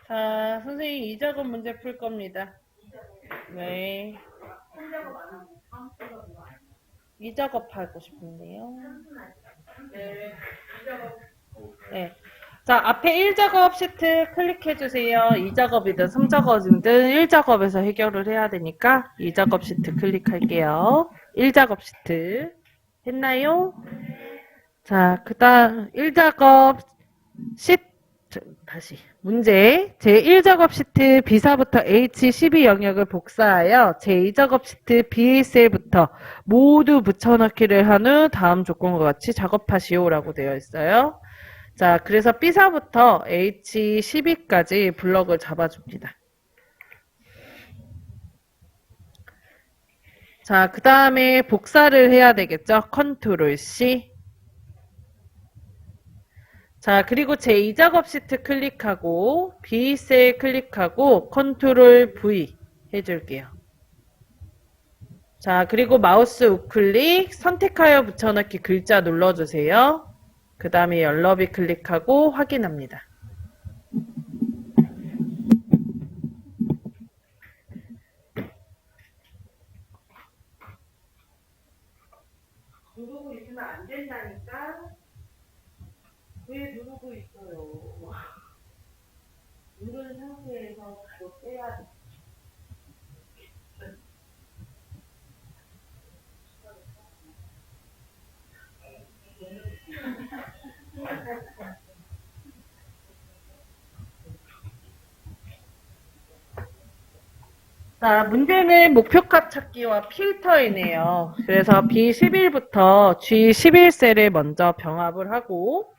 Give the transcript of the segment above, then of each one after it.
자, 선생님 이 작업 문제 풀 겁니다. 네. 이 작업 하고 싶은데요. 네. 자, 앞에 1작업 시트 클릭해주세요. 2작업이든 3작업이든 1작업에서 해결을 해야 되니까 2작업 시트 클릭할게요. 1작업 시트. 했나요? 자, 그 다음 1작업 시트. 다시 문제 제1작업 시트 B사부터 H12 영역을 복사하여 제2작업 시트 BA셀부터 모두 붙여넣기를 한 후 다음 조건과 같이 작업하시오라고 되어 있어요. 자, 그래서 B사부터 H12까지 블럭을 잡아줍니다. 자, 그 다음에 복사를 해야 되겠죠. 컨트롤 C. 자, 그리고 제2작업 시트 클릭하고 B셀 클릭하고 컨트롤 V 해줄게요. 자, 그리고 마우스 우클릭 선택하여 붙여넣기 글자 눌러주세요. 그 다음에 열너비 클릭하고 확인합니다. 누르고 있으면 안 된다니까? 왜 누르고 있어요? 누른 상태에서 바로 빼야 돼. 자, 문제는 목표값 찾기와 필터이네요. 그래서 B11부터 G11셀을 먼저 병합을 하고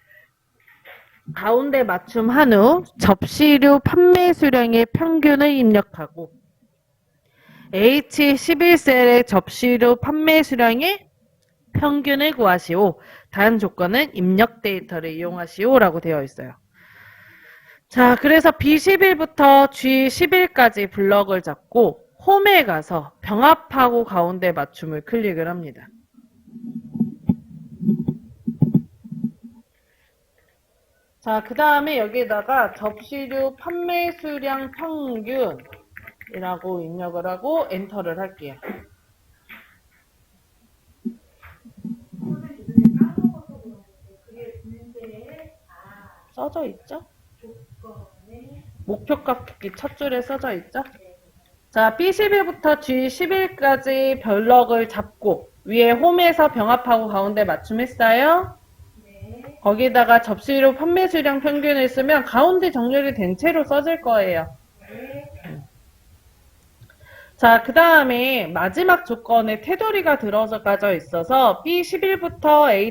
가운데 맞춤한 후 접시류 판매 수량의 평균을 입력하고 H11셀의 접시류 판매 수량의 평균을 구하시오. 다음 조건은 입력 데이터를 이용하시오 라고 되어 있어요. 자, 그래서 B11부터 G11까지 블럭을 잡고 홈에 가서 병합하고 가운데 맞춤을 클릭을 합니다. 자, 그 다음에 여기에다가 접시류 판매 수량 평균이라고 입력을 하고 엔터를 할게요. 써져 있죠? 목표값 듣기 첫 줄에 써져 있죠? 자, B11부터 G11까지 블럭을 잡고 위에 홈에서 병합하고 가운데 맞춤했어요? 네. 거기다가 접시로 판매 수량 평균을 쓰면 가운데 정렬이 된 채로 써질 거예요. 네. 자, 그 다음에 마지막 조건에 테두리가 들어가져 있어서 B11부터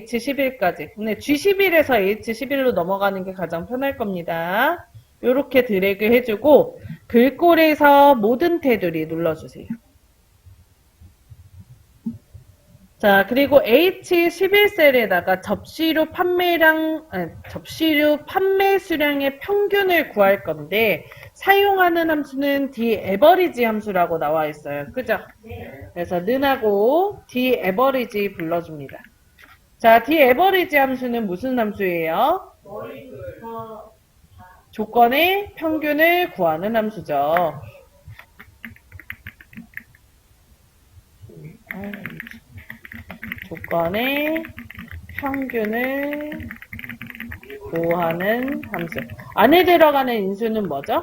H11까지. 근데 G11에서 H11로 넘어가는 게 가장 편할 겁니다. 이렇게 드래그 해주고 글꼴에서 모든 테두리 눌러주세요. 자, 그리고 H11셀에다가 접시류 판매 수량의 평균을 구할 건데 사용하는 함수는 daverage 함수라고 나와 있어요. 그죠? 네. 그래서 는하고 daverage 불러줍니다. 자, daverage 함수는 무슨 함수예요? 조건의 평균을 구하는 함수죠. 조건의 평균을 구하는 함수. 안에 들어가는 인수는 뭐죠?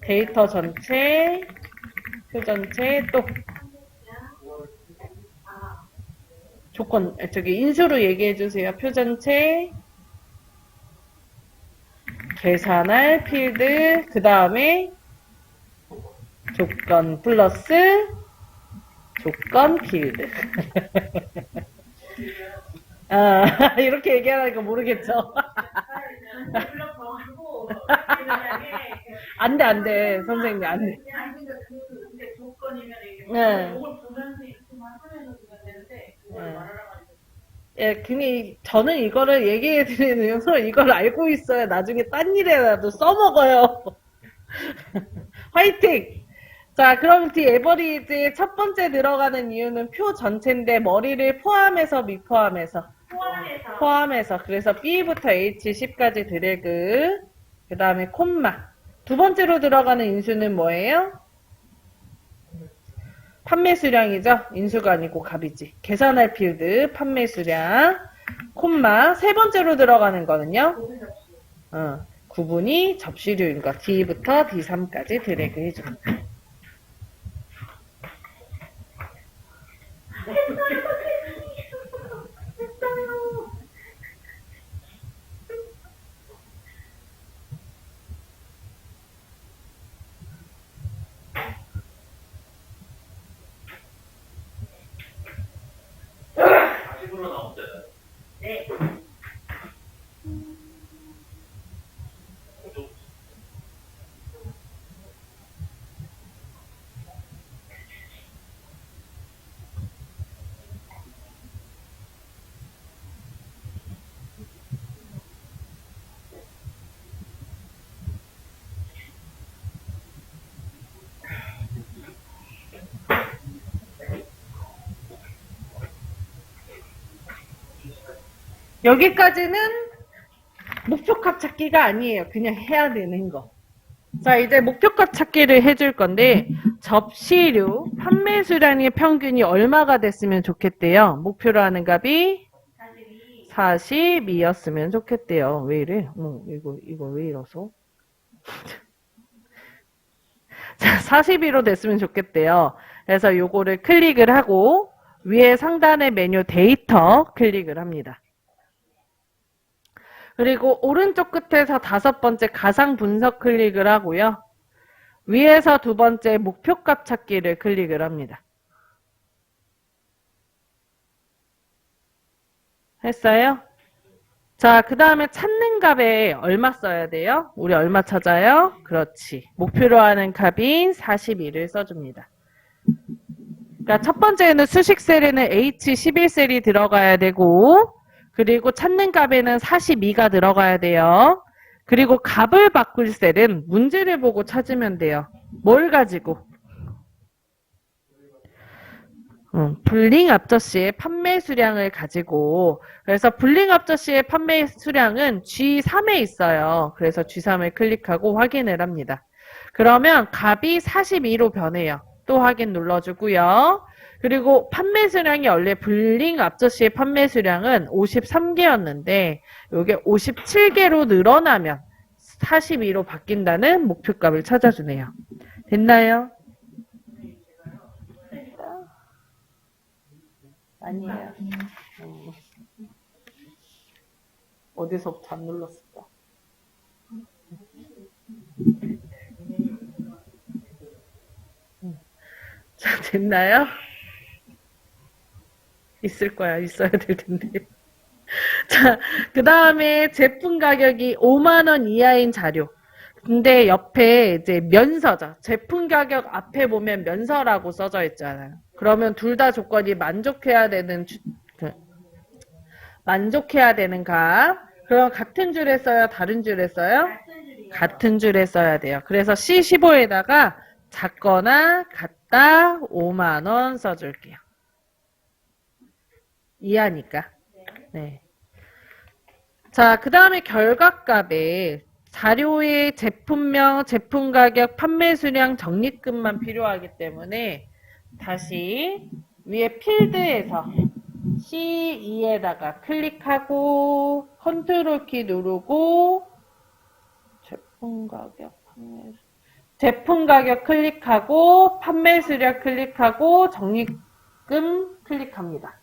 데이터 전체, 표 전체, 또 조건, 저기 인수로 얘기해 주세요. 표 전체, 계산할 필드, 그 다음에 조건 플러스 조건 필드. 아, 이렇게 얘기하니까 모르겠죠. 안 돼, 안 돼. 선생님, 안 돼. 네. 예, 근데 저는 이거를 얘기해 드리는 이유는 이걸 알고 있어야 나중에 딴 일에라도 써먹어요. 화이팅! 자, 그럼 디에버리지의 첫 번째 들어가는 이유는 표 전체인데 머리를 포함해서 미포함해서? 포함해서. 그래서 B부터 H10까지 드래그. 그 다음에 콤마. 두 번째로 들어가는 인수는 뭐예요? 판매 수량이죠. 인수가 아니고 값이지. 계산할 필드 판매 수량 콤마. 세 번째로 들어가는 거는요. 구분이 접시류인 거. D부터 D3까지 드래그 해줍니다. 네. 여기까지는 목표값 찾기가 아니에요. 그냥 해야 되는 거. 자, 이제 목표값 찾기를 해줄 건데 접시류 판매 수량의 평균이 얼마가 됐으면 좋겠대요. 목표로 하는 값이 42였으면 좋겠대요. 왜 이래? 이거 왜 이러서? 자, 42로 됐으면 좋겠대요. 그래서 요거를 클릭을 하고 위에 상단의 메뉴 데이터 클릭을 합니다. 그리고 오른쪽 끝에서 다섯 번째 가상 분석 클릭을 하고요. 위에서 두 번째 목표값 찾기를 클릭을 합니다. 했어요? 자, 그 다음에 찾는 값에 얼마 써야 돼요? 우리 얼마 찾아요? 그렇지. 목표로 하는 값인 42를 써줍니다. 그러니까 첫 번째는 수식 셀에는 H11셀이 들어가야 되고, 그리고 찾는 값에는 42가 들어가야 돼요. 그리고 값을 바꿀 셀은 문제를 보고 찾으면 돼요. 뭘 가지고? 불링 앞저씨의 판매 수량을 가지고, 그래서 불링 앞저씨의 판매 수량은 G3에 있어요. 그래서 G3을 클릭하고 확인을 합니다. 그러면 값이 42로 변해요. 또 확인 눌러주고요. 그리고 판매 수량이 원래 불링 앞저씨의 판매 수량은 53개였는데 이게 57개로 늘어나면 42로 바뀐다는 목표값을 찾아주네요. 됐나요? 아니에요. 어디서부터 안 눌렀을까? 자, 됐나요? 있을 거야. 있어야 될 텐데. 자, 그 다음에 제품 가격이 5만원 이하인 자료. 근데 옆에 이제 면서죠. 제품 가격 앞에 보면 면서라고 써져 있잖아요. 그러면 둘 다 조건이 만족해야 되는 값. 그럼 같은 줄에 써요? 다른 줄에 써요? 같은 줄에 써야 돼요. 그래서 C15에다가 작거나 같다 5만원 써줄게요. 이하니까. 네. 자, 그 다음에 결과값에 자료의 제품명, 제품 가격, 판매 수량, 적립금만 필요하기 때문에 다시 위에 필드에서 C2에다가 클릭하고 컨트롤 키 누르고 제품 가격 클릭하고 판매 수량 클릭하고 적립금 클릭합니다.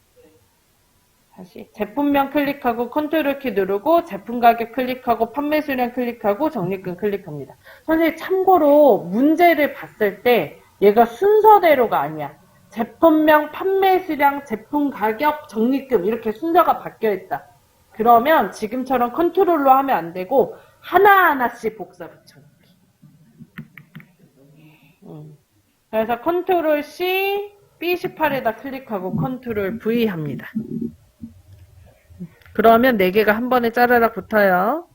다시 제품명 클릭하고 컨트롤 키 누르고 제품 가격 클릭하고 판매 수량 클릭하고 적립금 클릭합니다. 선생님 참고로 문제를 봤을 때 얘가 순서대로가 아니야. 제품명, 판매 수량, 제품 가격, 적립금 이렇게 순서가 바뀌어 있다. 그러면 지금처럼 컨트롤로 하면 안 되고 하나하나씩 복사 붙여넣기. 그래서 컨트롤 C, B18에다 클릭하고 컨트롤 V 합니다. 그러면 4개가 한 번에 짜르락 붙어요.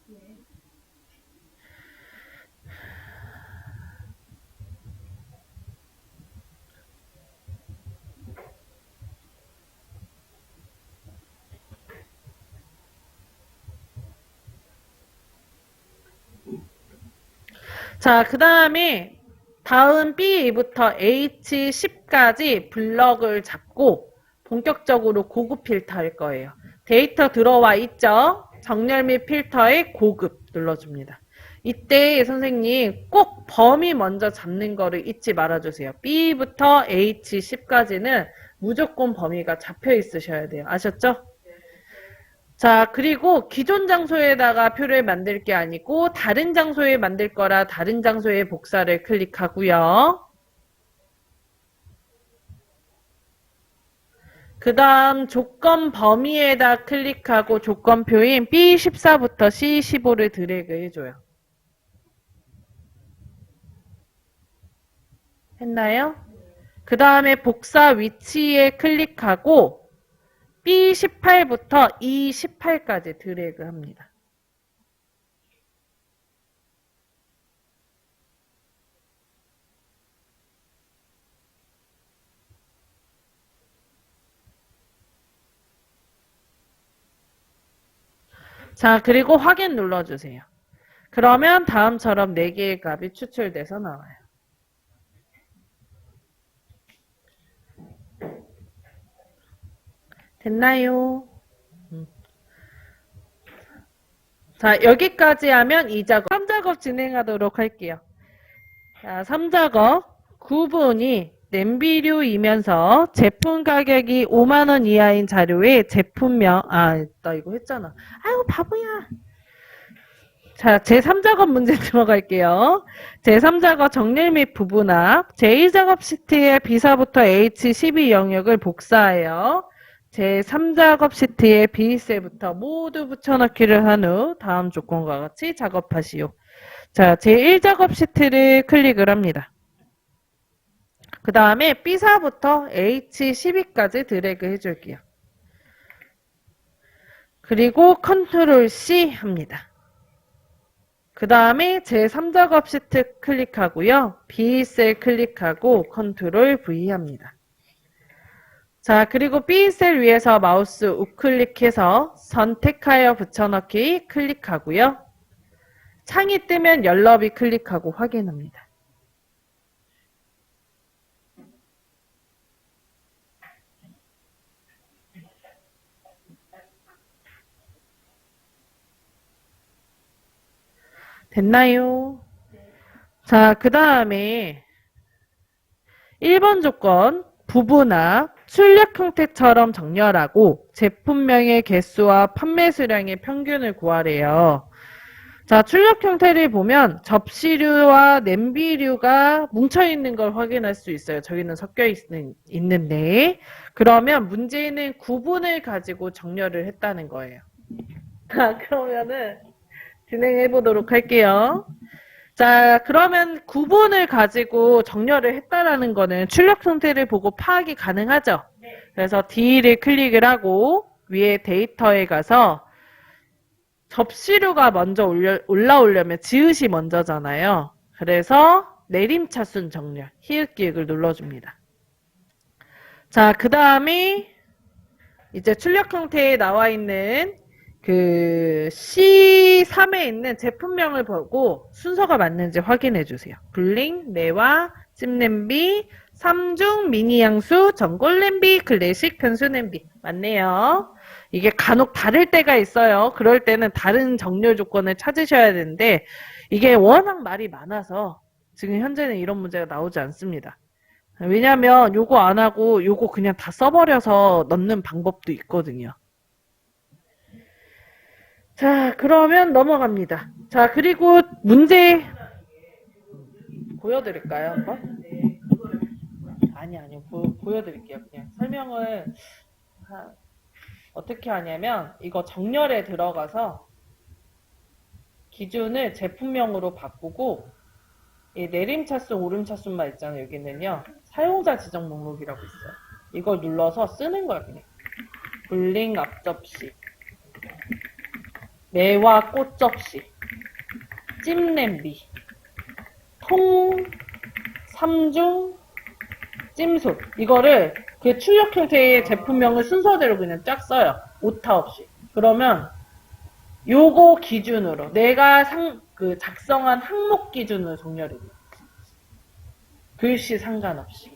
자, 그 다음에 다음 B2부터 H10까지 블럭을 잡고 본격적으로 고급 필터 할 거예요. 데이터 들어와 있죠? 정렬 및 필터의 고급 눌러줍니다. 이때 선생님 꼭 범위 먼저 잡는 거를 잊지 말아주세요. B부터 H10까지는 무조건 범위가 잡혀 있으셔야 돼요. 아셨죠? 자, 그리고 기존 장소에다가 표를 만들 게 아니고 다른 장소에 만들 거라 다른 장소에 복사를 클릭하고요. 그 다음 조건 범위에다 클릭하고 조건표인 B14부터 C15를 드래그 해줘요. 했나요? 그 다음에 복사 위치에 클릭하고 B18부터 E18까지 드래그 합니다. 자, 그리고 확인 눌러주세요. 그러면 다음처럼 4개의 값이 추출돼서 나와요. 됐나요? 자, 여기까지 하면 2작업, 3작업 진행하도록 할게요. 자, 3작업 구분이 냄비류이면서 제품 가격이 5만원 이하인 자료에 제품명, 나 이거 했잖아. 아유, 바보야. 자, 제3작업 문제 들어갈게요. 제3작업 정렬 및 부분합. 제1작업 시트의 B사부터 H12 영역을 복사해요. 제3작업 시트에 B셀부터 모두 붙여넣기를 한 후 다음 조건과 같이 작업하시오. 자, 제1작업 시트를 클릭을 합니다. 그 다음에 B사부터 H12까지 드래그 해줄게요. 그리고 컨트롤 C 합니다. 그 다음에 제3작업 시트 클릭하고요. B셀 클릭하고 컨트롤 V 합니다. 자, 그리고 B셀 위에서 마우스 우클릭해서 선택하여 붙여넣기 클릭하고요. 창이 뜨면 열너비 클릭하고 확인합니다. 됐나요? 자, 그 다음에 1번 조건 부분합 출력 형태처럼 정렬하고 제품명의 개수와 판매 수량의 평균을 구하래요. 자, 출력 형태를 보면 접시류와 냄비류가 뭉쳐있는 걸 확인할 수 있어요. 저기는 섞여 있는데 그러면 문제는 구분을 가지고 정렬을 했다는 거예요. 자, 그러면은 진행해 보도록 할게요. 자, 그러면 구분을 가지고 정렬을 했다라는 거는 출력 형태를 보고 파악이 가능하죠? 그래서 D를 클릭을 하고 위에 데이터에 가서 접시류가 먼저 올라오려면 지읒이 먼저잖아요. 그래서 내림차순 정렬, 히읗기획을 눌러줍니다. 자, 그 다음에 이제 출력 형태에 나와 있는 그 C3에 있는 제품명을 보고 순서가 맞는지 확인해 주세요. 블링, 내와, 찜냄비, 3중, 미니 향수, 전골 냄비, 클래식, 편수 냄비. 맞네요. 이게 간혹 다를 때가 있어요. 그럴 때는 다른 정렬 조건을 찾으셔야 되는데 이게 워낙 말이 많아서 지금 현재는 이런 문제가 나오지 않습니다. 왜냐면 요거 안 하고 요거 그냥 다 써버려서 넣는 방법도 있거든요. 자, 그러면 넘어갑니다. 자, 그리고 문제 보여드릴까요, 한번? 아니요. 보여드릴게요. 그냥 설명을 어떻게 하냐면 이거 정렬에 들어가서 기준을 제품명으로 바꾸고 이 내림차순, 오름차순만 있잖아요. 여기는요. 사용자 지정 목록이라고 있어요. 이걸 눌러서 쓰는 거예요. 그냥. 블링 앞접시, 매와 꽃접시, 찜냄비, 통, 3중, 찜솥. 이거를 그 출력 형태의 제품명을 순서대로 그냥 쫙 써요. 오타 없이. 그러면 요거 기준으로 내가 그 작성한 항목 기준으로 정렬이 돼요. 글씨 상관없이.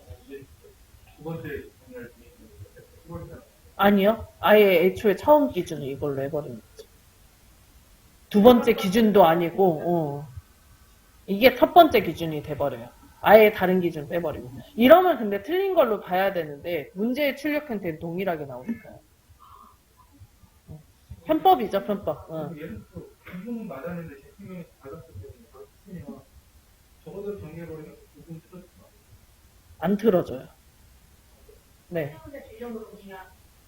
두 번째 정렬 아니요. 아예 애초에 처음 기준을 이걸로 해버리는 거죠. 두 번째 기준도 아니고, 이게 첫 번째 기준이 돼버려요. 아예 다른 기준 빼버리고. 이러면 근데 틀린 걸로 봐야 되는데, 문제의 출력 형태는 동일하게 나오니까요. 편법이죠, 편법. 예를 들어 부분은 맞았는데 제품명이 달랐을 때는 그렇으면 적어도 정리해버리면 부분 틀어지나? 안 틀어져요. 네.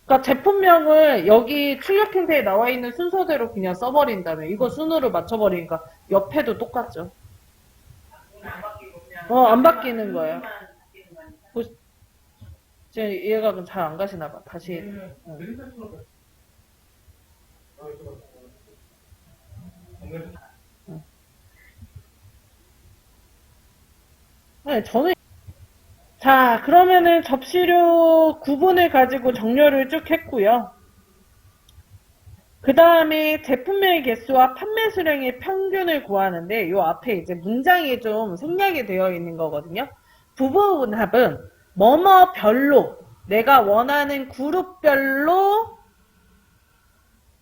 그러니까 제품명을 여기 출력 형태에 나와 있는 순서대로 그냥 써버린다면 이거 순으로 맞춰버리니까 옆에도 똑같죠. 안 바뀌는 거예요. 지금 이해가 잘 안 가시나 봐. 다시. 네, 저는. 자, 그러면은 접시료 구분을 가지고 정렬을 쭉 했고요. 그 다음에 제품명의 개수와 판매 수량의 평균을 구하는데 요 앞에 이제 문장이 좀 생략이 되어 있는 거거든요. 부분합은 뭐뭐별로 내가 원하는 그룹별로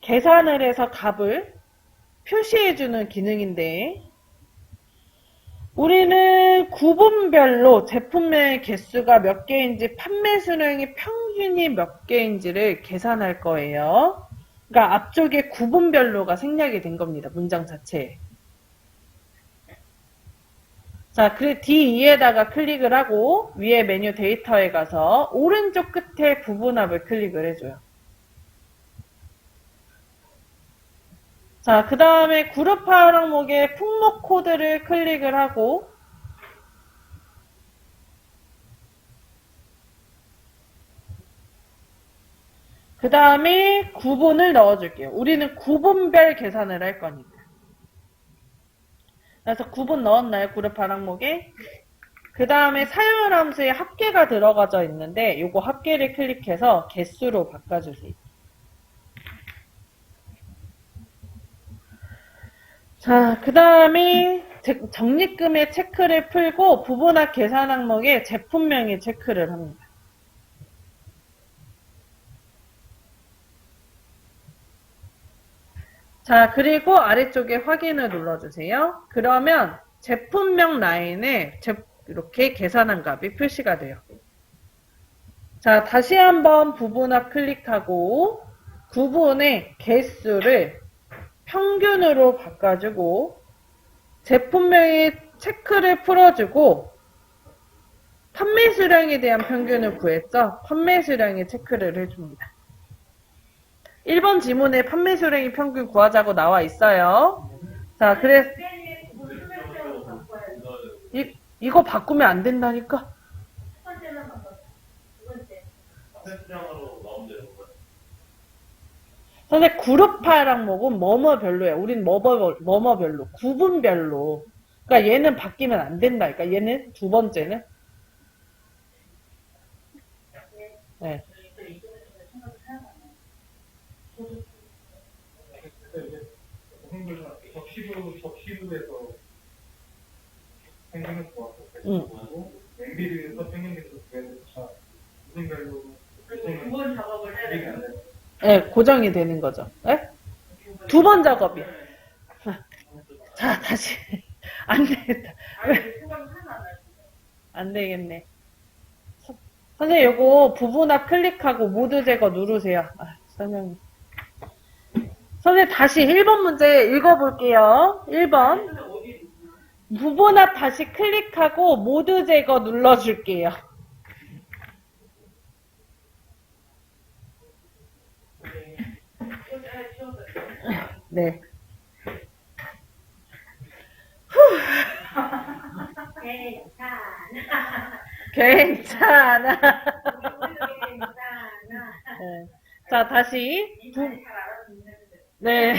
계산을 해서 값을 표시해주는 기능인데 우리는 구분별로 제품명의 개수가 몇 개인지 판매 수량의 평균이 몇 개인지를 계산할 거예요. 그러니까 앞쪽에 구분별로가 생략이 된 겁니다. 문장 자체에. 자, 그래 D2에다가 클릭을 하고 위에 메뉴 데이터에 가서 오른쪽 끝에 부분합을 클릭을 해줘요. 자, 그 다음에 그룹 항목에 품목 코드를 클릭을 하고 그 다음에 구분을 넣어줄게요. 우리는 구분별 계산을 할 거니까. 그래서 구분 넣었나요? 그룹 항목에. 그 다음에 사용할 함수에 합계가 들어가져 있는데 요거 합계를 클릭해서 개수로 바꿔주세요. 자, 그 다음에 적립금의 체크를 풀고 부분합 계산 항목에 제품명의 체크를 합니다. 자, 그리고 아래쪽에 확인을 눌러주세요. 그러면 제품명 라인에 이렇게 계산한 값이 표시가 돼요. 자, 다시 한번 부분합 클릭하고 구분의 개수를 평균으로 바꿔주고 제품명의 체크를 풀어주고 판매 수량에 대한 평균을 구했죠. 판매 수량의 체크를 해줍니다. 1번 지문에 판매 수량의 평균 구하자고 나와 있어요. 자, 그래서 이거 바꾸면 안 된다니까? 선생님, 그룹화 항목은 뭐뭐별로예요. 우린 뭐뭐별로, 구분별로. 그러니까 얘는 바뀌면 안 된다니까. 얘는 두 번째는. 네. 접시부에서 생각을 보았고, 냄비에서 생각해서 구해서 무슨 별로 구분 작업을 해야 되는 네, 고정이 되는 거죠. 네? 두 번 작업이. 자, 다시. 안 되겠다. 안 되겠네. 선생님, 요거 부분합 클릭하고 모두 제거 누르세요. 선생님. 선생님, 다시 1번 문제 읽어볼게요. 1번. 부분합 다시 클릭하고 모두 제거 눌러줄게요. 네. 괜찮아. 네. 자, 다시. 네.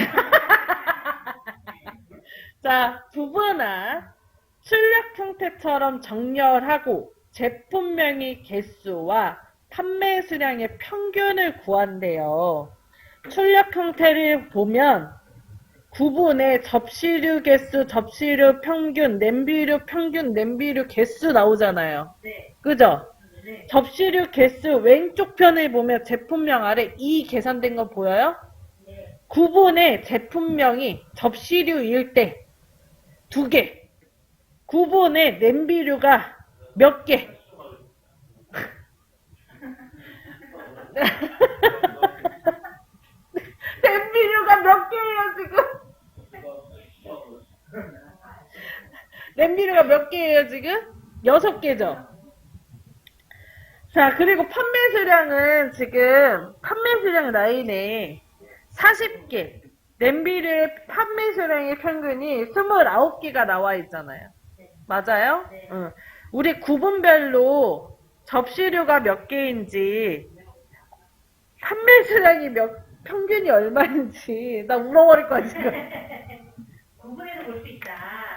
자, 부분합 출력 형태처럼 정렬하고 제품명의 개수와 판매 수량의 평균을 구한대요. 출력 형태를 보면 구분의 접시류 개수, 접시류 평균, 냄비류 평균, 냄비류 개수 나오잖아요. 네. 그죠? 네. 접시류 개수 왼쪽 편에 보면 제품명 아래 이 계산된 거 보여요? 네. 구분의 제품명이 접시류일 때 2개, 구분의 냄비류가 몇 개? 냄비류가 몇 개예요, 지금? 냄비류가 몇 개예요, 지금? 6개죠? 자, 그리고 판매 수량은 지금, 판매 수량 라인에 40개, 냄비류의 판매 수량의 평균이 29개가 나와 있잖아요. 맞아요? 네. 응. 우리 구분별로 접시류가 몇 개인지, 판매 수량이 평균이 얼마인지, 나 울어버릴 거야, 지금. 구분해서 볼 수 있다.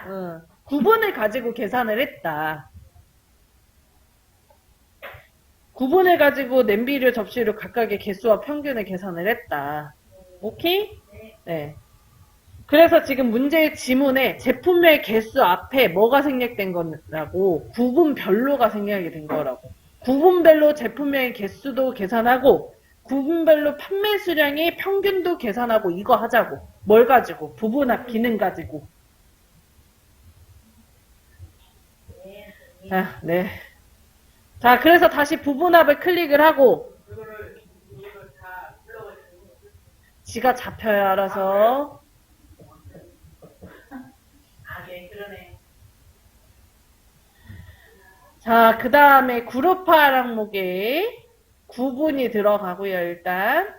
응. 구분을 가지고 계산을 했다. 구분을 가지고 냄비류, 접시류 각각의 개수와 평균을 계산을 했다. 오케이? 네. 그래서 지금 문제의 지문에 제품의 개수 앞에 뭐가 생략된 거라고? 구분별로가 생략이 된 거라고. 구분별로 제품명의 개수도 계산하고 구분별로 판매 수량의 평균도 계산하고 이거 하자고. 뭘 가지고? 부분합 기능 가지고. 자, 네. 자, 그래서 다시 부분합을 클릭을 하고 그거를 다 불러가지고. 지가 잡혀요, 알아서. 아, 네, 그러네. 자, 그 다음에 그룹화 항목에 구분이 들어가고요, 일단.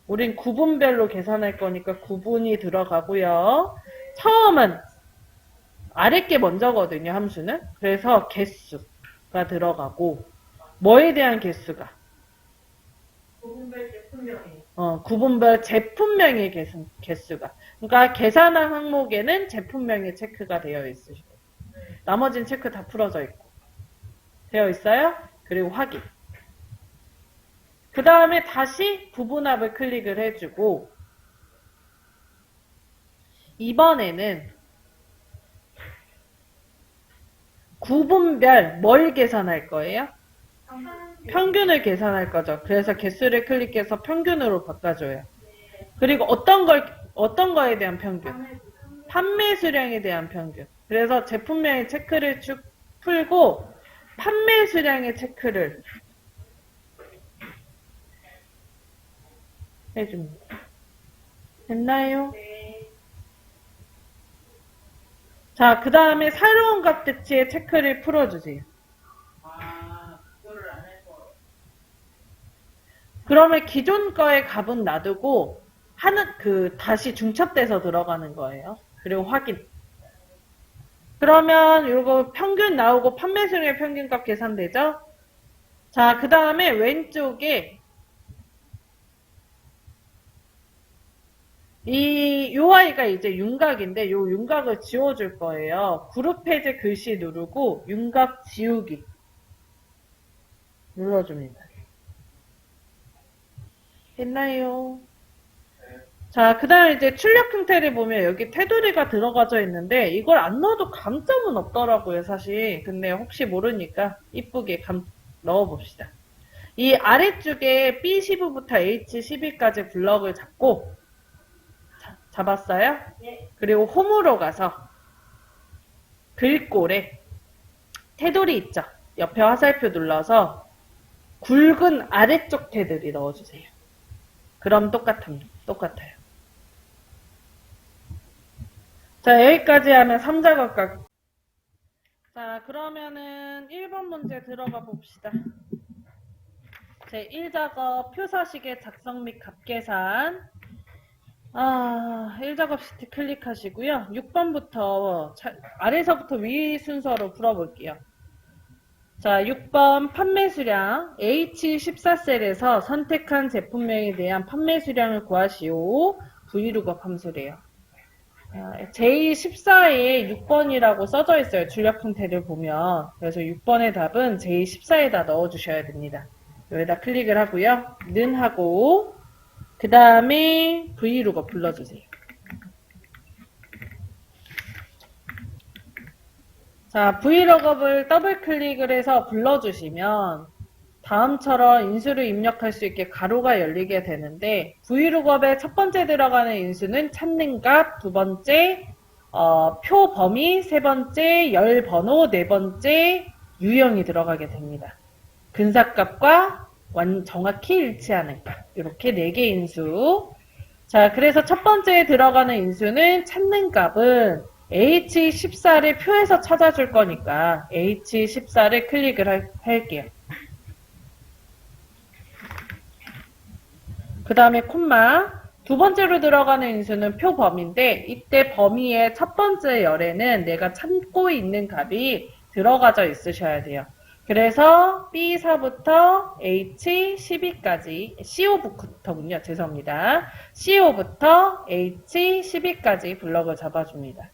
우린 구분별로 계산할 거니까 구분이 들어가고요. 처음은 아래 게 먼저거든요, 함수는. 그래서 개수가 들어가고, 뭐에 대한 개수가? 구분별 제품명이. 구분별 제품명의 개수가. 그러니까 계산한 항목에는 제품명이 체크가 되어 있으시고, 나머지는 체크 다 풀어져 있고. 되어 있어요? 그리고 확인. 그 다음에 다시 부분합을 클릭을 해주고, 이번에는 구분별 뭘 계산할 거예요? 평균을 계산할 거죠. 그래서 개수를 클릭해서 평균으로 바꿔줘요. 그리고 어떤 거에 대한 평균? 판매 수량에 대한 평균. 그래서 제품명의 체크를 쭉 풀고, 판매 수량의 체크를 해줍니다. 됐나요? 네. 자, 그 다음에 새로운 값 대치의 체크를 풀어주세요. 아, 그거를 안 해서. 그러면 기존 거의 값은 놔두고 다시 중첩돼서 들어가는 거예요. 그리고 확인. 그러면 이거 평균 나오고 판매 수량의 평균값 계산되죠? 자, 그 다음에 왼쪽에 요 아이가 이제 윤곽인데 요 윤곽을 지워줄 거예요. 그룹 해제 글씨 누르고 윤곽 지우기 눌러줍니다. 됐나요? 자, 그 다음에 이제 출력 형태를 보면 여기 테두리가 들어가져 있는데 이걸 안 넣어도 감점은 없더라고요, 사실. 근데 혹시 모르니까 이쁘게 넣어봅시다. 이 아래쪽에 B15부터 H12까지 블럭을 잡고 잡았어요? 네. 그리고 홈으로 가서 글꼴에 테두리 있죠? 옆에 화살표 눌러서 굵은 아래쪽 테두리 넣어주세요. 그럼 똑같아요. 자, 여기까지 하면 3작업각. 자, 그러면은 1번 문제 들어가 봅시다. 제 1작업 표서식의 작성 및 값계산. 1작업 시트 클릭하시고요. 6번부터 아래서부터 위 순서로 풀어볼게요. 자, 6번 판매 수량 H14셀에서 선택한 제품명에 대한 판매 수량을 구하시오. 브이루겁 함수래요. J14에 6번이라고 써져 있어요. 출력 형태를 보면. 그래서 6번의 답은 J14에다 넣어주셔야 됩니다. 여기다 클릭을 하고요. 는 하고 그 다음에 vlookup 불러주세요. 자, vlookup을 더블 클릭을 해서 불러주시면 다음처럼 인수를 입력할 수 있게 가로가 열리게 되는데 vlookup의 첫 번째 들어가는 인수는 찾는 값, 두 번째 표 범위, 세 번째 열 번호, 네 번째 유형이 들어가게 됩니다. 근사값과 정확히 일치하는 값. 이렇게 4개 인수. 자, 그래서 첫 번째 들어가는 인수는 찾는 값은 H14를 표에서 찾아줄 거니까 H14를 클릭을 할게요. 그 다음에 콤마. 두 번째로 들어가는 인수는 표 범위인데 이때 범위의 첫 번째 열에는 내가 찾고 있는 값이 들어가져 있으셔야 돼요. 그래서 B4부터 H12까지, CO5부터군요. 죄송합니다. CO5부터 H12까지 블럭을 잡아줍니다.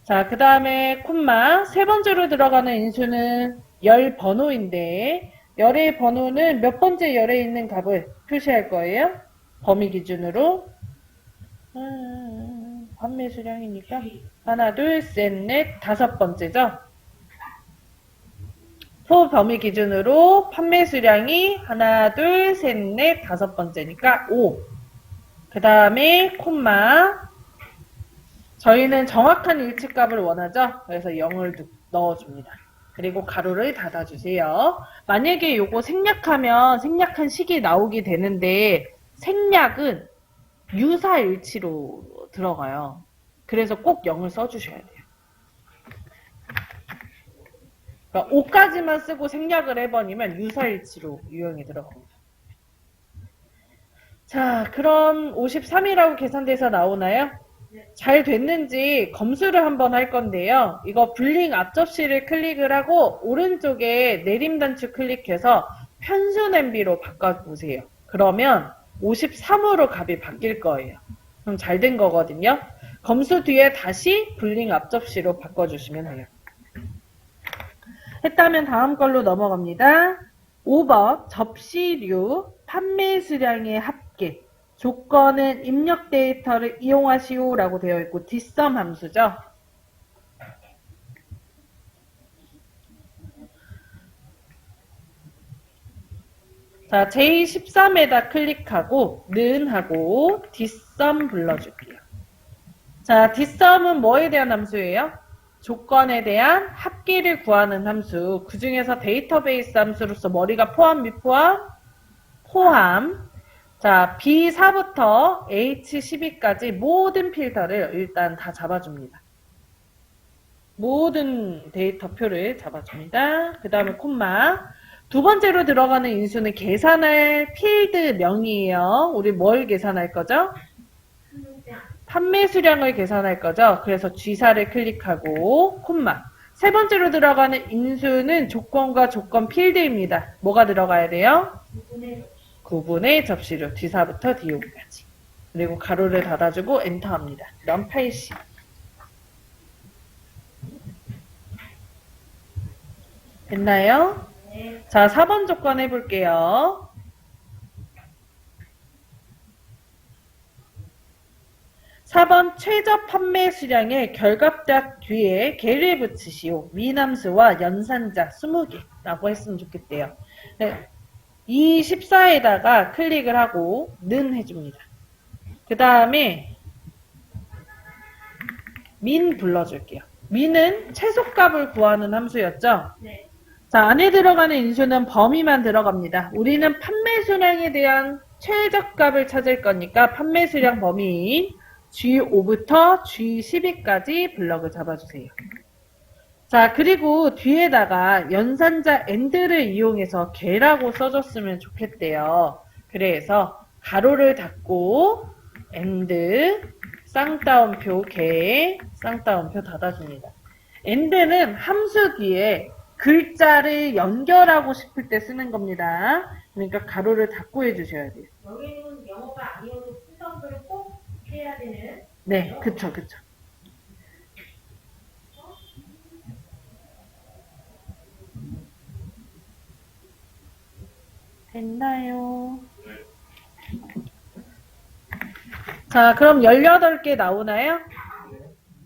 자, 그 다음에 콤마. 세 번째로 들어가는 인수는 열 번호인데 열의 번호는 몇 번째 열에 있는 값을 표시할 거예요? 범위 기준으로 판매 수량이니까 하나, 둘, 셋, 넷, 다섯 번째죠? 표 범위 기준으로 판매 수량이 하나, 둘, 셋, 넷, 다섯 번째니까 5. 그 다음에 콤마. 저희는 정확한 일치값을 원하죠? 그래서 0을 넣어줍니다. 그리고 가로를 닫아주세요. 만약에 요거 생략하면 생략한 식이 나오게 되는데 생략은 유사일치로 들어가요. 그래서 꼭 0을 써주셔야 돼요. 그러니까 5까지만 쓰고 생략을 해버리면 유사일치로 유형이 들어갑니다. 자, 그럼 53이라고 계산돼서 나오나요? 잘 됐는지 검수를 한번 할 건데요. 이거 블링 앞접시를 클릭을 하고 오른쪽에 내림 단추 클릭해서 편수 냄비로 바꿔보세요. 그러면 53으로 값이 바뀔 거예요. 그럼 잘 된 거거든요. 검수 뒤에 다시 블링 앞접시로 바꿔주시면 돼요. 했다면 다음 걸로 넘어갑니다. 5번 접시류 판매 수량의 합계 조건은 입력 데이터를 이용하시오 라고 되어 있고 뒷섬 함수죠. 자, J13에다 클릭하고 는 하고 뒷섬 불러줄게요. 자, 뒷섬은 뭐에 대한 함수예요? 조건에 대한 합계를 구하는 함수. 그 중에서 데이터베이스 함수로서 머리가 포함, 미포함? 포함. 자, B4부터 H12까지 모든 필터를 일단 다 잡아줍니다. 모든 데이터표를 잡아줍니다. 그 다음에 콤마. 두 번째로 들어가는 인수는 계산할 필드명이에요. 우리 뭘 계산할 거죠? 판매 수량을 계산할 거죠. 그래서 G4를 클릭하고 콤마. 세 번째로 들어가는 인수는 조건과 조건 필드입니다. 뭐가 들어가야 돼요? 구분의 접시류 D4부터 D5까지. 그리고 가로를 닫아주고 엔터합니다. 그럼 80. 됐나요? 자, 4번 조건 해볼게요. 4번 최저 판매 수량의 결과값 뒤에 개를 붙이시오. 미남수와 연산자 20개라고 했으면 좋겠대요. 네, 이 14에다가 클릭을 하고 는 해줍니다. 그 다음에 민 불러줄게요. 민은 최소값을 구하는 함수였죠? 네. 자, 안에 들어가는 인수는 범위만 들어갑니다. 우리는 판매 수량에 대한 최저값을 찾을 거니까 판매 수량 범위인 G5부터 G12까지 블럭을 잡아주세요. 자, 그리고 뒤에다가 연산자 AND를 이용해서 개라고 써줬으면 좋겠대요. 그래서 가로를 닫고 AND 쌍따옴표 개 쌍따옴표 닫아줍니다. AND는 함수 뒤에 글자를 연결하고 싶을 때 쓰는 겁니다. 그러니까 가로를 닫고 해주셔야 돼요. 여기는 영어가 아니어도 순서대로 꼭 해야 되는. 네, 그쵸, 그쵸. 됐나요? 자, 그럼 18개 나오나요? 네.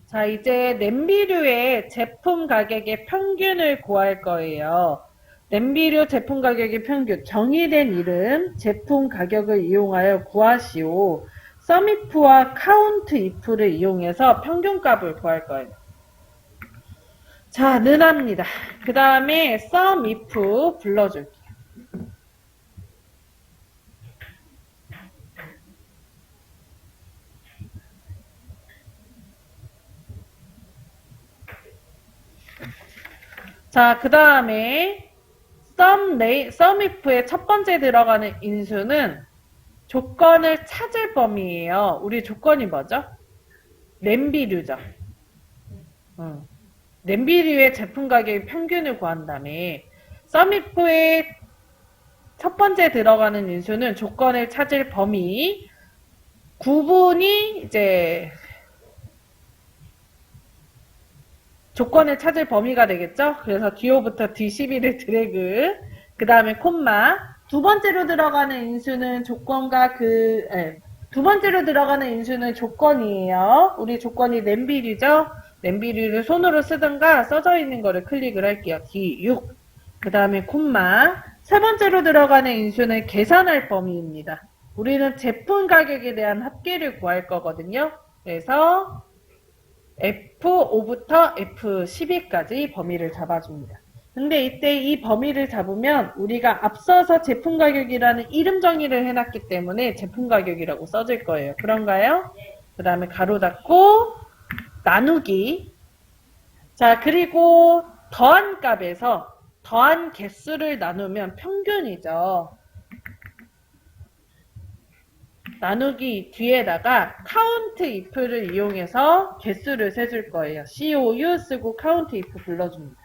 자, 이제 냄비류의 제품 가격의 평균을 구할 거예요. 냄비류 제품 가격의 평균, 정의된 이름, 제품 가격을 이용하여 구하시오. 썸이프와 카운트 이프를 이용해서 평균값을 구할 거예요. 자, 는합니다. 그 다음에 썸이프 불러줄게요. 자, 그 다음에 썸이프의 첫 번째 들어가는 인수는 조건을 찾을 범위예요. 우리 조건이 뭐죠? 냄비류죠. 냄비류의 제품 가격의 평균을 구한 다음에 썸이프의 첫 번째 들어가는 인수는 조건을 찾을 범위, 구분이 이제 조건을 찾을 범위가 되겠죠? 그래서 뒤로부터 D12를 드래그, 그 다음에 콤마, 두 번째로 들어가는 인수는 조건과 두 번째로 들어가는 인수는 조건이에요. 우리 조건이 냄비류죠? 냄비류를 손으로 쓰든가 써져 있는 거를 클릭을 할게요. D6. 그 다음에 콤마. 세 번째로 들어가는 인수는 계산할 범위입니다. 우리는 제품 가격에 대한 합계를 구할 거거든요. 그래서 F5부터 F12까지 범위를 잡아줍니다. 근데 이때 이 범위를 잡으면 우리가 앞서서 제품 가격이라는 이름 정의를 해놨기 때문에 제품 가격이라고 써질 거예요. 그런가요? 그 다음에 가로 닫고 나누기. 자, 그리고 더한 값에서 더한 개수를 나누면 평균이죠. 나누기 뒤에다가 count if를 이용해서 개수를 세줄 거예요. COU 쓰고 count if 불러줍니다.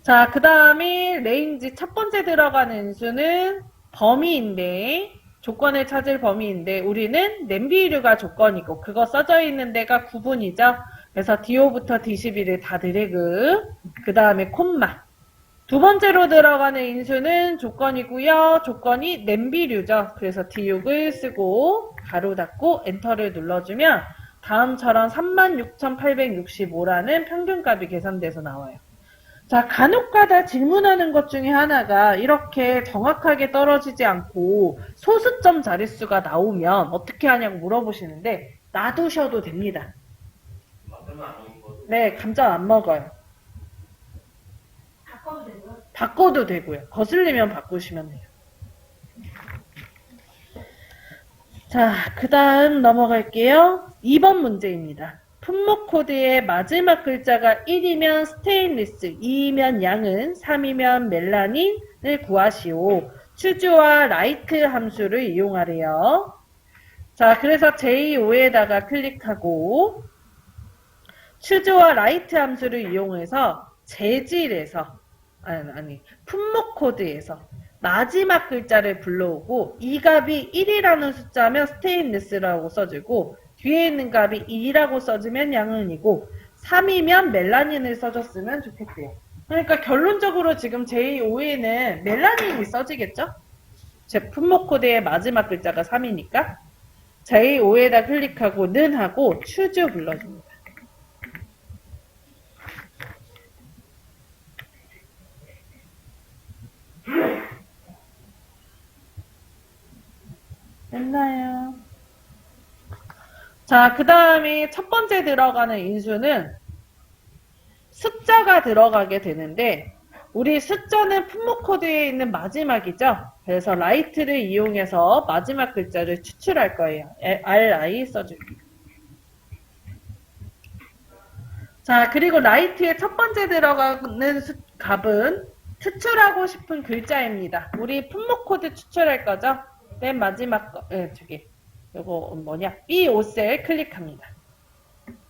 자, 그 다음에 레인지 첫 번째 들어가는 수는 범위인데, 조건을 찾을 범위인데, 우리는 냄비류가 조건이고, 그거 써져 있는 데가 구분이죠. 그래서 D5부터 D12를 다 드래그, 그 다음에 콤마. 두 번째로 들어가는 인수는 조건이고요. 조건이 냄비류죠. 그래서 D6을 쓰고, 가로 닫고, 엔터를 눌러주면, 다음처럼 36,865라는 평균값이 계산돼서 나와요. 자, 간혹가다 질문하는 것 중에 하나가 이렇게 정확하게 떨어지지 않고 소수점 자릿수가 나오면 어떻게 하냐고 물어보시는데 놔두셔도 됩니다. 네, 감자 안 먹어요. 바꿔도 되고요. 바꿔도 되고요. 거슬리면 바꾸시면 돼요. 자, 그 다음 넘어갈게요. 2번 문제입니다. 품목 코드의 마지막 글자가 1이면 스테인리스, 2이면 양은, 3이면 멜라닌을 구하시오. 추주와 라이트 함수를 이용하래요. 자, 그래서 J5에다가 클릭하고 추주와 라이트 함수를 이용해서 재질에서 품목 코드에서 마지막 글자를 불러오고 이 값이 1이라는 숫자면 스테인리스라고 써주고 뒤에 있는 값이 2라고 써주면 양은이고 3이면 멜라닌을 써줬으면 좋겠대요. 그러니까 결론적으로 지금 J5에는 멜라닌이 써지겠죠? 제 품목 코드의 마지막 글자가 3이니까 J5에다 클릭하고 는 하고 추주 불러줍니다. 됐나요? 자, 그 다음에 첫 번째 들어가는 인수는 숫자가 들어가게 되는데 우리 숫자는 품목 코드에 있는 마지막이죠. 그래서 라이트를 이용해서 마지막 글자를 추출할 거예요. RI 써줄게요. 자, 그리고 라이트의 첫 번째 들어가는 값은 추출하고 싶은 글자입니다. 우리 품목 코드 추출할 거죠? 맨 마지막 거, 요거 뭐냐? B5셀 클릭합니다.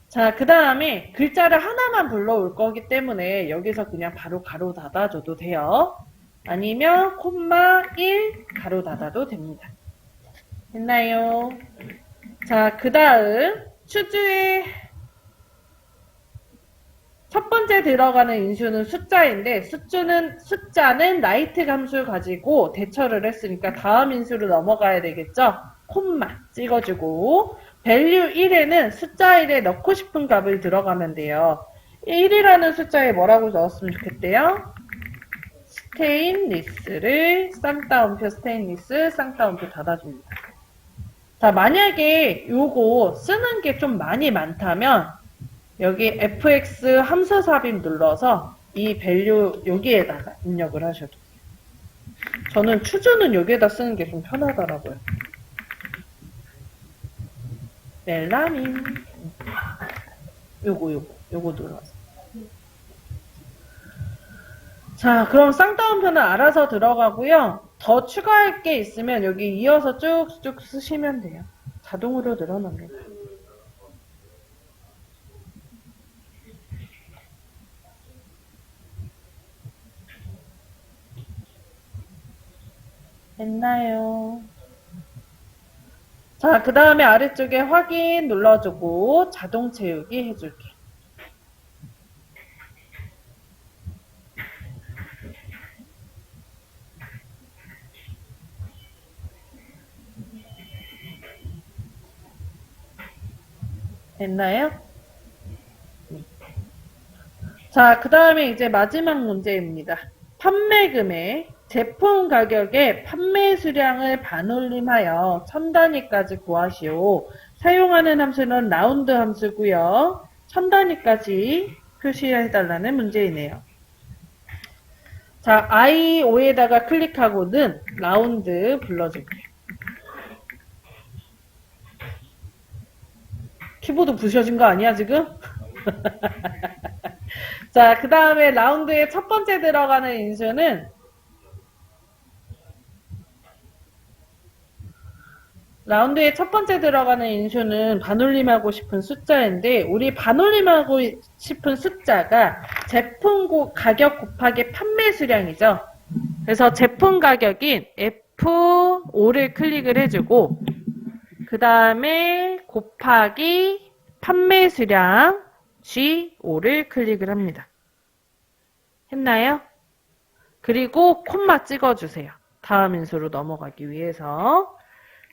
자, 그 다음에 글자를 하나만 불러올 거기 때문에 여기서 그냥 바로 가로 닫아줘도 돼요. 아니면 콤마 1 가로 닫아도 됩니다. 됐나요? 자, 그 다음 추주의 첫 번째 번째 들어가는 인수는 숫자인데 숫자는 라이트 함수를 가지고 대처를 했으니까 다음 인수로 넘어가야 되겠죠? 콤마 찍어주고 value 1에는 숫자 1에 넣고 싶은 값을 들어가면 돼요. 1이라는 숫자에 뭐라고 넣었으면 좋겠대요? 스테인리스를 쌍따옴표 스테인리스 쌍따옴표 닫아줍니다. 자, 만약에 요거 쓰는 게 좀 많이 많다면 여기 fx 함수 삽입 눌러서 이 value 여기에다가 입력을 하셔도 돼요. 저는 추주는 여기에다 쓰는 게 좀 편하더라고요. 멜라민 요거 눌러서. 자, 그럼 쌍따옴표는 알아서 들어가고요. 더 추가할 게 있으면 여기 이어서 쭉쭉 쓰시면 돼요. 자동으로 늘어납니다. 됐나요? 자, 그 다음에 아래쪽에 확인 눌러주고 자동 채우기 해줄게. 됐나요? 자, 그 다음에 이제 마지막 문제입니다. 판매 금액, 제품 가격의 판매 수량을 반올림하여 1000단위까지 구하시오. 사용하는 함수는 라운드 함수고요. 1000단위까지 표시해달라는 문제이네요. 자, I5에다가 클릭하고는 라운드 불러줄게요. 키보드 부셔진 거 아니야, 지금? 자, 그 다음에 라운드의 첫 번째 들어가는 인수는 반올림하고 싶은 숫자인데 우리 반올림하고 싶은 숫자가 제품 가격 곱하기 판매 수량이죠. 그래서 제품 가격인 F5를 클릭을 해주고 그 다음에 곱하기 판매 수량 G5를 클릭을 합니다. 했나요? 그리고 콤마 찍어주세요. 다음 인수로 넘어가기 위해서.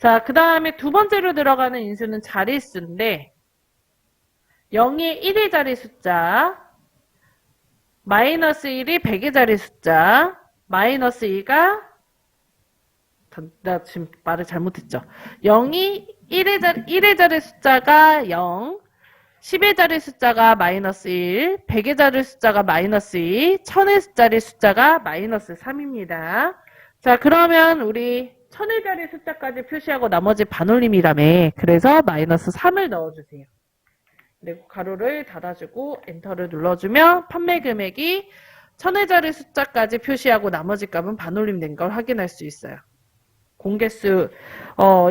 자, 그 다음에 두 번째로 들어가는 인수는 자릿수인데 0이 1의 자리 숫자, 마이너스 1이 100의 자리 숫자, 마이너스 2가 나 지금 말을 잘못했죠. 0이 1의 자리 숫자가 0, 10의 자리 숫자가 마이너스 1, 100의 자리 숫자가 마이너스 2, 1000의 자리 숫자가 마이너스 3입니다. 자, 그러면 우리 1000의 자리 숫자까지 표시하고 나머지 반올림이라며. 그래서 마이너스 3을 넣어주세요. 그리고 가로를 닫아주고 엔터를 눌러주면 판매 금액이 1000의 자리 숫자까지 표시하고 나머지 값은 반올림 된 걸 확인할 수 있어요. 공개수,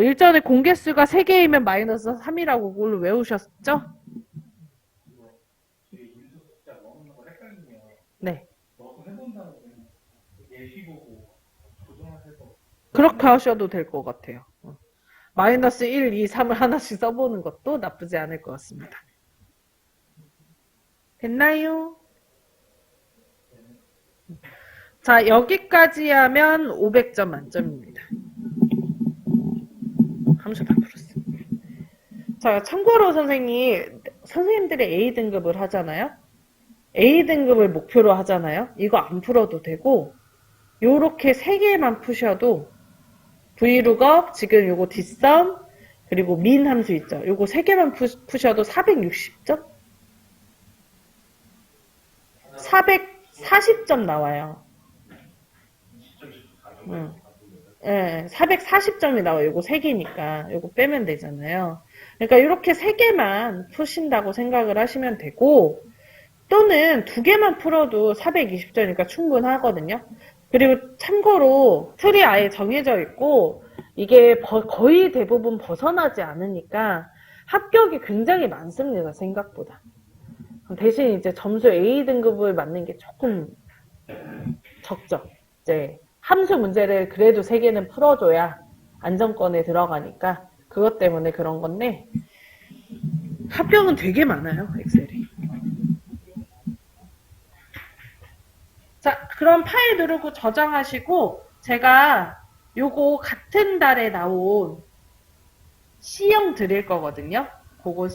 일전에 공개수가 3개이면 마이너스 3이라고 그걸로 외우셨죠? 네. 그렇게 하셔도 될 것 같아요. 마이너스 1, 2, 3을 하나씩 써보는 것도 나쁘지 않을 것 같습니다. 됐나요? 자, 여기까지 하면 500점 만점입니다. 함수 다 풀었어. 자, 참고로 선생님들이 A등급을 하잖아요. A등급을 목표로 하잖아요. 이거 안 풀어도 되고 요렇게 3개만 푸셔도 Vlookup, 지금 요거 뒷섬, 그리고 min 함수 있죠. 요거 3개만 푸셔도 460점? 440점 나와요. 네, 440점이 나와요. 요거 3개니까. 요거 빼면 되잖아요. 그러니까 이렇게 3개만 푸신다고 생각을 하시면 되고, 또는 2개만 풀어도 420점이니까 충분하거든요. 그리고 참고로 틀이 아예 정해져 있고, 이게 거의 대부분 벗어나지 않으니까 합격이 굉장히 많습니다. 생각보다. 대신 이제 점수 A등급을 맞는 게 조금 적죠. 이제 함수 문제를 그래도 3개는 풀어줘야 안정권에 들어가니까 그것 때문에 그런 건데 합격은 되게 많아요. 엑셀이. 자, 그럼 파일 누르고 저장하시고 제가 요거 같은 달에 나온 C형 드릴 거거든요. 그거